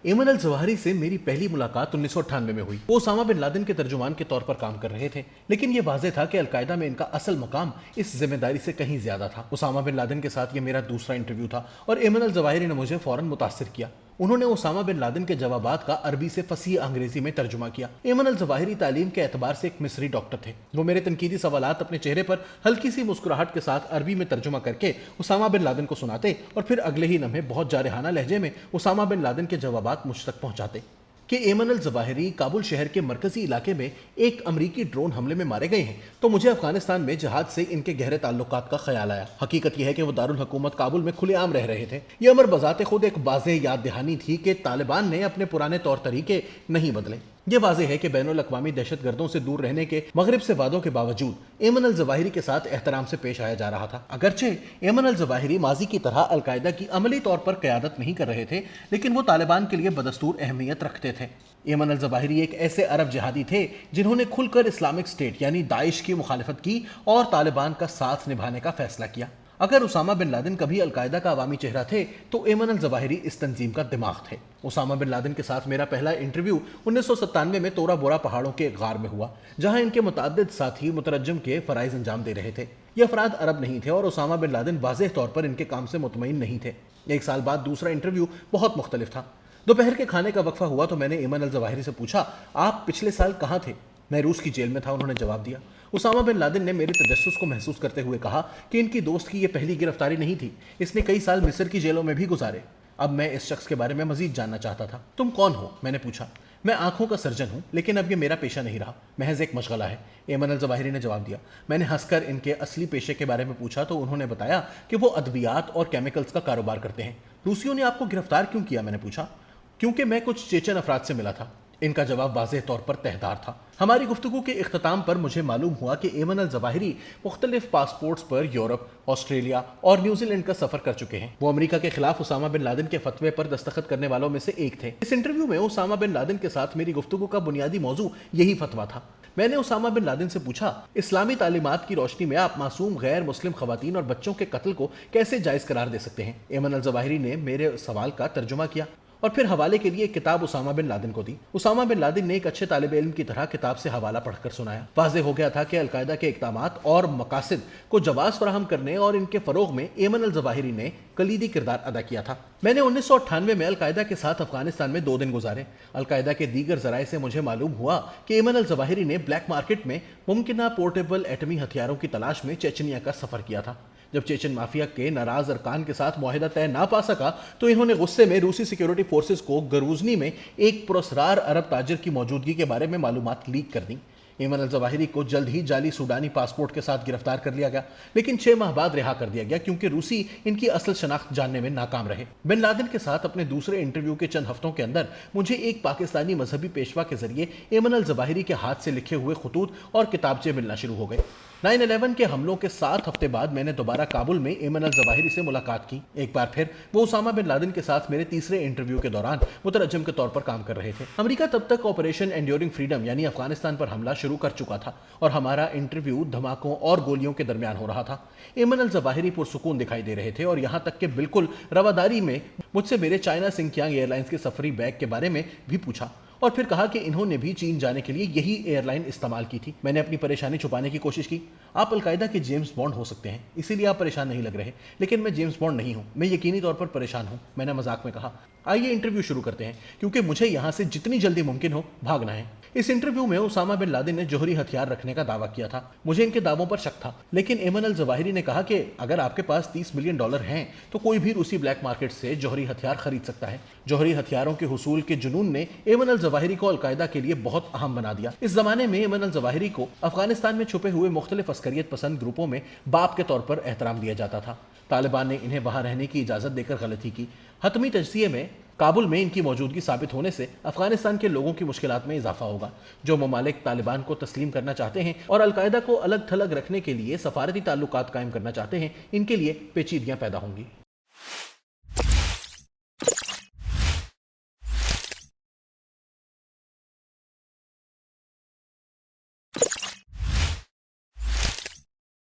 ایمن الظواہری سے میری پہلی ملاقات 1998 میں ہوئی۔ وہ اسامہ بن لادن کے ترجمان کے طور پر کام کر رہے تھے، لیکن یہ واضح تھا کہ القاعدہ میں ان کا اصل مقام اس ذمہ داری سے کہیں زیادہ تھا۔ اسامہ بن لادن کے ساتھ یہ میرا دوسرا انٹرویو تھا اور ایمن الظواہری نے مجھے فوراً متاثر کیا۔ انہوں نے اسامہ بن لادن کے جوابات کا عربی سے فصیح انگریزی میں ترجمہ کیا۔ ایمن الظواہری تعلیم کے اعتبار سے ایک مصری ڈاکٹر تھے۔ وہ میرے تنقیدی سوالات اپنے چہرے پر ہلکی سی مسکراہٹ کے ساتھ عربی میں ترجمہ کر کے اسامہ بن لادن کو سناتے اور پھر اگلے ہی لمحے بہت جارحانہ لہجے میں اسامہ بن لادن کے جوابات مجھ تک پہنچاتے کہ ایمن الظواہری کابل شہر کے مرکزی علاقے میں ایک امریکی ڈرون حملے میں مارے گئے ہیں، تو مجھے افغانستان میں جہاد سے ان کے گہرے تعلقات کا خیال آیا۔ حقیقت یہ ہے کہ وہ دارالحکومت کابل میں کھلے عام رہ رہے تھے۔ یہ امر بذات خود ایک واضح یاد دہانی تھی کہ طالبان نے اپنے پرانے طور طریقے نہیں بدلے۔ یہ واضح ہے کہ بین الاقوامی دہشت گردوں سے دور رہنے کے مغرب سے وعدوں کے باوجود ایمن الظواہری کے ساتھ احترام سے پیش آیا جا رہا تھا۔ اگرچہ ایمن الظواہری ماضی کی طرح القاعدہ کی عملی طور پر قیادت نہیں کر رہے تھے، لیکن وہ طالبان کے لیے بدستور اہمیت رکھتے تھے۔ ایمن الظواہری ایک ایسے عرب جہادی تھے جنہوں نے کھل کر اسلامک اسٹیٹ یعنی داعش کی مخالفت کی اور طالبان کا ساتھ نبھانے کا فیصلہ کیا۔ اگر اسامہ بن لادن کبھی القاعدہ کا عوامی چہرہ تھے تو ایمن الظواہری اس تنظیم کا دماغ تھے۔ اسامہ بن لادن کے ساتھ میرا پہلا انٹرویو 1997 میں تورا بورا پہاڑوں کے غار میں ہوا، جہاں ان کے متعدد ساتھی مترجم کے فرائض انجام دے رہے تھے۔ یہ افراد عرب نہیں تھے اور اسامہ بن لادن واضح طور پر ان کے کام سے مطمئن نہیں تھے۔ ایک سال بعد دوسرا انٹرویو بہت مختلف تھا۔ دوپہر کے کھانے کا وقفہ ہوا تو میں نے ایمن الظواہری سے پوچھا، آپ پچھلے سال کہاں تھے؟ میں روس کی جیل میں تھا، انہوں نے جواب دیا۔ اسامہ بن لادن نے میرے تجسس کو محسوس کرتے ہوئے کہا کہ ان کی دوست کی یہ پہلی گرفتاری نہیں تھی، اس نے کئی سال مصر کی جیلوں میں بھی گزارے۔ اب میں اس شخص کے بارے میں مزید جاننا چاہتا تھا۔ تم کون ہو؟ میں نے پوچھا۔ میں آنکھوں کا سرجن ہوں، لیکن اب یہ میرا پیشہ نہیں رہا، محض ایک مشغلہ ہے، ایمن الظواہری نے جواب دیا۔ میں نے ہنس کر ان کے اصلی پیشے کے بارے میں پوچھا تو انہوں نے بتایا کہ وہ ادویات اور کیمیکلز کا کاروبار کرتے ہیں۔ روسیوں نے آپ کو گرفتار کیوں کیا؟ میں نے پوچھا۔ کیونکہ میں کچھ چیچن افراد سے ملا تھا۔ ان کا جواب واضح طور پر تہدار تھا۔ ہماری گفتگو کے اختتام پر مجھے معلوم ہوا کہ ایمن الظواہری مختلف پاسپورٹس پر یورپ، آسٹریلیا اور نیوزی لینڈ کا سفر کر چکے ہیں۔ وہ امریکہ کے خلاف اسامہ بن لادن کے فتوے پر دستخط کرنے والوں میں سے ایک تھے۔ اس انٹرویو میں اسامہ بن لادن کے ساتھ میری گفتگو کا بنیادی موضوع یہی فتویٰ تھا۔ میں نے اسامہ بن لادن سے پوچھا، اسلامی تعلیمات کی روشنی میں آپ معصوم غیر مسلم خواتین اور بچوں کے قتل کو کیسے جائز قرار دے سکتے ہیں؟ ایمن الظواہری نے میرے سوال کا ترجمہ کیا اور پھر حوالے کے لیے ایک کتاب اسامہ بن لادن کو دی۔ اسامہ بن لادن نے ایک اچھے طالب علم کی طرح کتاب سے حوالہ پڑھ کر سنایا۔ واضح ہو گیا تھا کہ القاعدہ کے اقدامات اور مقاصد کو جواز فراہم کرنے اور ان کے فروغ میں ایمن الظواہری نے کلیدی کردار ادا کیا تھا۔ میں نے 1998 میں القاعدہ کے ساتھ افغانستان میں 2 دن گزارے۔ القاعدہ کے دیگر ذرائع سے مجھے معلوم ہوا کہ ایمن الظواہری نے بلیک مارکیٹ میں ممکنہ پورٹیبل ایٹمی ہتھیاروں کی تلاش میں چیچنیا کا سفر کیا تھا۔ جب چیچن مافیا کے ناراض ارکان کے ساتھ معاہدہ طے نہ پا سکا تو انہوں نے غصے میں روسی سیکیورٹی فورسز کو گروزنی میں ایک پراسرار عرب تاجر کی موجودگی کے بارے میں معلومات لیک کر دیں۔ ایمن الظواہری کو جلد ہی جعلی سوڈانی پاسپورٹ کے ساتھ گرفتار کر لیا گیا، لیکن 6 ماہ بعد رہا کر دیا گیا کیونکہ روسی ان کی اصل شناخت جاننے میں ناکام رہے۔ بن لادن کے ساتھ اپنے دوسرے انٹرویو کے چند ہفتوں کے اندر مجھے ایک پاکستانی مذہبی پیشوا کے ذریعے ایمن الظواہری کے ہاتھ سے لکھے ہوئے خطوط اور کتابچے ملنا شروع ہو گئے۔ 9/11 کے حملوں کے 7 ہفتے بعد میں نے دوبارہ کابل میں ایمن الظواہری سے ملاقات کی۔ ایک بار پھر وہ اسامہ بن لادن کے ساتھ میرے تیسرے انٹرویو کے دوران مترجم کے طور پر کام کر رہے تھے۔ امریکہ تب تک آپریشن انڈیورنگ فریڈم یعنی افغانستان پر حملہ شروع کر چکا تھا اور ہمارا انٹرویو دھماکوں اور گولیوں کے درمیان ہو رہا تھا۔ ایمن الظواہری پرسکون دکھائی دے رہے تھے اور یہاں تک کہ بالکل رواداری میں مجھ سے میرے چائنا سنکیانگ ایئر لائنز کے سفری بیگ کے بارے میں بھی پوچھا اور پھر کہا کہ انہوں نے بھی چین جانے کے لیے یہی ایئر لائن استعمال کی تھی۔ میں نے اپنی پریشانی چھپانے کی کوشش کی۔ آپ القاعدہ کے جیمز بانڈ ہو سکتے ہیں، اسی لیے آپ پریشان نہیں لگ رہے، لیکن میں جیمز بانڈ نہیں ہوں، میں یقینی طور پر پریشان ہوں، میں نے مذاق میں کہا۔ آئیے انٹرویو شروع کرتے ہیں کیونکہ مجھے یہاں سے جتنی جلدی ممکن ہو بھاگنا ہے۔ اس انٹرویو میں اسامہ بن لادن نے جوہری ہتھیار رکھنے کا دعویٰ کیا تھا۔ مجھے ان کے دعووں پر شک تھا، لیکن ایمن الظواہری نے کہا کہ اگر آپ کے پاس $30 ملین ہیں تو کوئی بھی روسی بلیک مارکیٹ سے جوہری ہتھیار خرید سکتا ہے۔ جوہری ہتھیاروں کے حصول کے جنون نے ایمن الظواہری کو القاعدہ کے لیے بہت اہم بنا دیا۔ اس زمانے میں ایمن الظواہری کو افغانستان میں چھپے ہوئے مختلف عسکریت پسند گروپوں میں باپ کے طور پر احترام دیا جاتا تھا۔ طالبان نے انہیں وہاں رہنے کی اجازت دے کر غلطی کی۔ حتمی تجزیے میں کابل میں ان کی موجودگی ثابت ہونے سے افغانستان کے لوگوں کی مشکلات میں اضافہ ہوگا۔ جو ممالک طالبان کو تسلیم کرنا چاہتے ہیں اور القاعدہ کو الگ تھلگ رکھنے کے لیے سفارتی تعلقات قائم کرنا چاہتے ہیں، ان کے لیے پیچیدگیاں پیدا ہوں گی۔